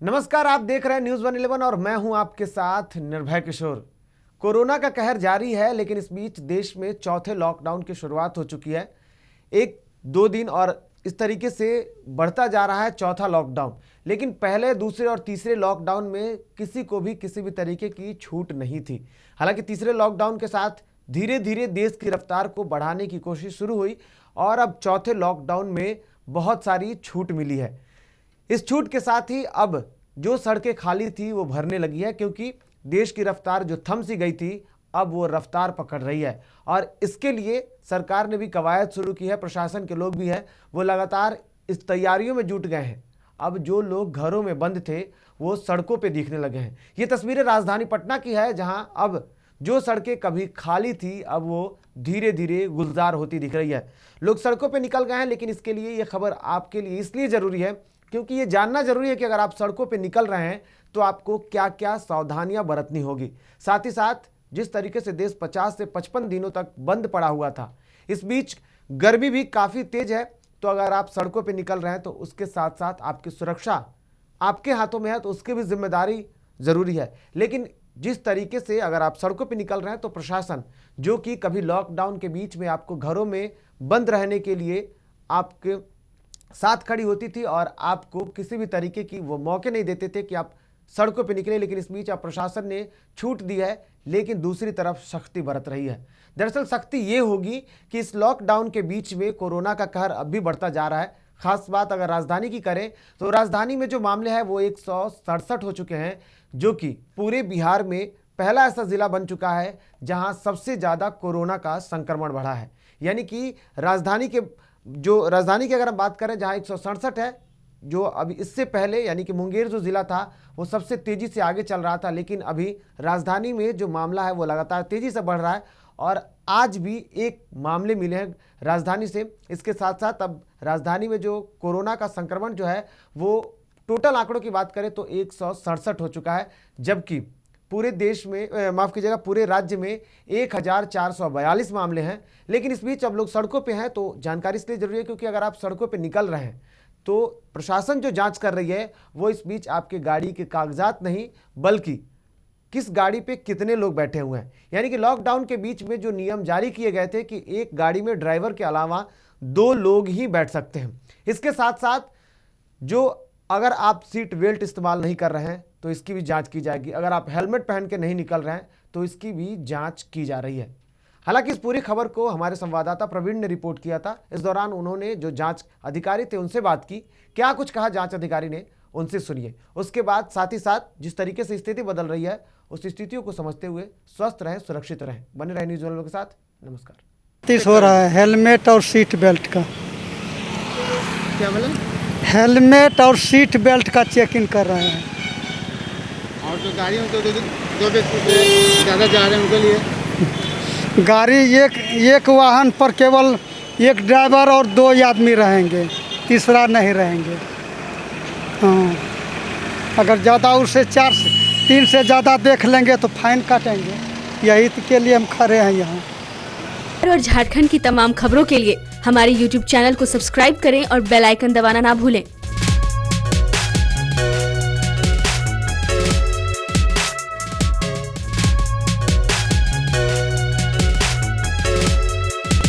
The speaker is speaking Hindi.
नमस्कार, आप देख रहे हैं न्यूज़ 111 और मैं हूं आपके साथ निर्भय किशोर। कोरोना का कहर जारी है, लेकिन इस बीच देश में चौथे लॉकडाउन की शुरुआत हो चुकी है। 1-2 दिन और इस तरीके से बढ़ता जा रहा है चौथा लॉकडाउन। लेकिन पहले, दूसरे और तीसरे लॉकडाउन में किसी को भी किसी भी तरीके की छूट नहीं थी। हालांकि तीसरे लॉकडाउन के साथ धीरे धीरे देश की रफ्तार को बढ़ाने की कोशिश शुरू हुई और अब चौथे लॉकडाउन में बहुत सारी छूट मिली है। इस छूट के साथ ही अब जो सड़कें खाली थी वो भरने लगी है, क्योंकि देश की रफ्तार जो थम सी गई थी अब वो रफ्तार पकड़ रही है। और इसके लिए सरकार ने भी कवायद शुरू की है, प्रशासन के लोग भी हैं, वो लगातार इस तैयारियों में जुट गए हैं। अब जो लोग घरों में बंद थे वो सड़कों पे दिखने लगे हैं। ये तस्वीरें राजधानी पटना की है, जहां अब जो सड़कें कभी खाली थी अब वो धीरे धीरे गुलजार होती दिख रही है। लोग सड़कों पे निकल गए हैं, लेकिन इसके लिए ये खबर आपके लिए इसलिए ज़रूरी है क्योंकि ये जानना जरूरी है कि अगर आप सड़कों पे निकल रहे हैं तो आपको क्या क्या सावधानियां बरतनी होगी। साथ ही साथ जिस तरीके से देश 50 से 55 दिनों तक बंद पड़ा हुआ था, इस बीच गर्मी भी काफ़ी तेज है, तो अगर आप सड़कों पे निकल रहे हैं तो उसके साथ साथ आपकी सुरक्षा आपके हाथों में है, तो उसकी भी जिम्मेदारी ज़रूरी है। लेकिन जिस तरीके से अगर आप सड़कों पे निकल रहे हैं तो प्रशासन, जो कि कभी लॉकडाउन के बीच में आपको घरों में बंद रहने के लिए आपके साथ खड़ी होती थी और आपको किसी भी तरीके की वो मौके नहीं देते थे कि आप सड़कों पे निकले, लेकिन इस बीच अब प्रशासन ने छूट दी है, लेकिन दूसरी तरफ सख्ती बरत रही है। दरअसल सख्ती ये होगी कि इस लॉकडाउन के बीच में कोरोना का कहर अब भी बढ़ता जा रहा है। खास बात अगर राजधानी की करें तो राजधानी में जो मामले हैं वो 167 हो चुके हैं, जो कि पूरे बिहार में पहला ऐसा जिला बन चुका है जहां सबसे ज़्यादा कोरोना का संक्रमण बढ़ा है। यानी कि राजधानी की अगर हम बात करें जहां 167 है, जो अभी इससे पहले यानी कि मुंगेर जो ज़िला था वो सबसे तेज़ी से आगे चल रहा था, लेकिन अभी राजधानी में जो मामला है वो लगातार तेज़ी से बढ़ रहा है और आज भी एक मामले मिले हैं राजधानी से। इसके साथ साथ अब राजधानी में जो कोरोना का संक्रमण जो है वो टोटल आंकड़ों की बात करें तो 167 हो चुका है, जबकि पूरे देश में माफ़ कीजिएगा पूरे राज्य में 1442 मामले हैं। लेकिन इस बीच अब लोग सड़कों पे हैं, तो जानकारी इसलिए जरूरी है क्योंकि अगर आप सड़कों पे निकल रहे हैं तो प्रशासन जो जांच कर रही है वो इस बीच आपके गाड़ी के कागजात नहीं, बल्कि किस गाड़ी पे कितने लोग बैठे हुए हैं। यानी कि लॉकडाउन के बीच में जो नियम जारी किए गए थे कि एक गाड़ी में ड्राइवर के अलावा 2 लोग ही बैठ सकते हैं। इसके साथ साथ जो अगर आप सीट बेल्ट इस्तेमाल नहीं कर रहे हैं तो इसकी भी जांच की जाएगी। अगर आप हेलमेट पहन के नहीं निकल रहे हैं तो इसकी भी जांच की जा रही है। हालांकि इस पूरी खबर को हमारे संवाददाता प्रवीण ने रिपोर्ट किया था। इस दौरान उन्होंने जो जांच अधिकारी थे उनसे बात की, क्या कुछ कहा जांच अधिकारी ने, उनसे सुनिए। उसके बाद साथ ही साथ जिस तरीके से स्थिति बदल रही है उस स्थितियों को समझते हुए स्वस्थ रहें, सुरक्षित रहें। बने रहे न्यूज़ 111 के साथ। नमस्कार। हो रहा है हेलमेट और सीट बेल्ट का, क्या बोला? हेलमेट और सीट बेल्ट का चेकिंग कर रहे हैं। और जो गाड़ी में जो व्यक्ति ज़्यादा जा रहे हैं उनके लिए गाड़ी एक वाहन पर केवल एक ड्राइवर और 2 आदमी रहेंगे, तीसरा नहीं रहेंगे। हाँ, अगर ज़्यादा उससे 3 से ज़्यादा देख लेंगे तो फाइन काटेंगे। यही के लिए हम खड़े हैं यहाँ। और झारखंड की तमाम खबरों के लिए हमारे YouTube चैनल को सब्सक्राइब करें और बेल आइकन दबाना ना भूलें।